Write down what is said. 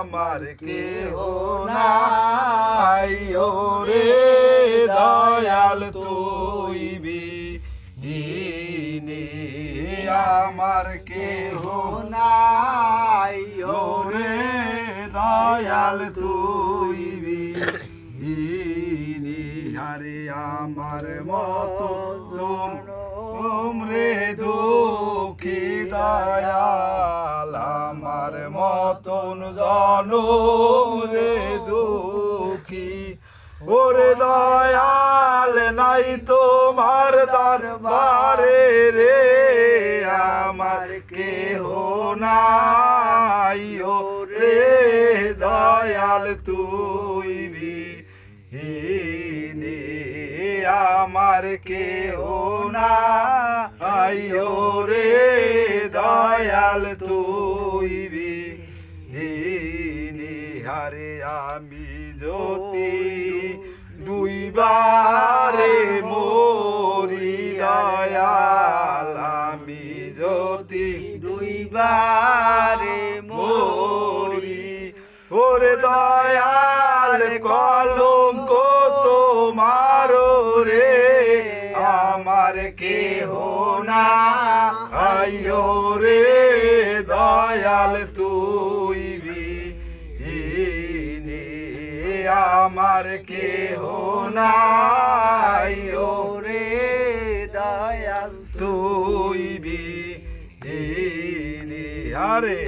আমার কেহ নাই ওরে দয়াল তুই বিহীনে আমার কেহ নাই ওরে দয়াল তুই বিহীনে আরে আমার মতো তোমরে দুঃখী দয়াল আমার মতন জনম রে দুঃখী ওরে দয়াল নাই তোমার দরবারে রে আমার কেহ নাই ওরে দয়াল তুই বিহীনে আমার কেহ নাই ওরে দয়াল তুই বিহীনে আরে আমি জ্যোতি দুইবারে মরি দয়াল আমি জ্যোতি দুইবারে মরি ওরে দয়াল কলঙ্ক তোমার রে আমার কেহ নাই রে দয়াল তুই বিহীনে আমার কেহ নাই রে দয়াল তুই বিহীনে আরে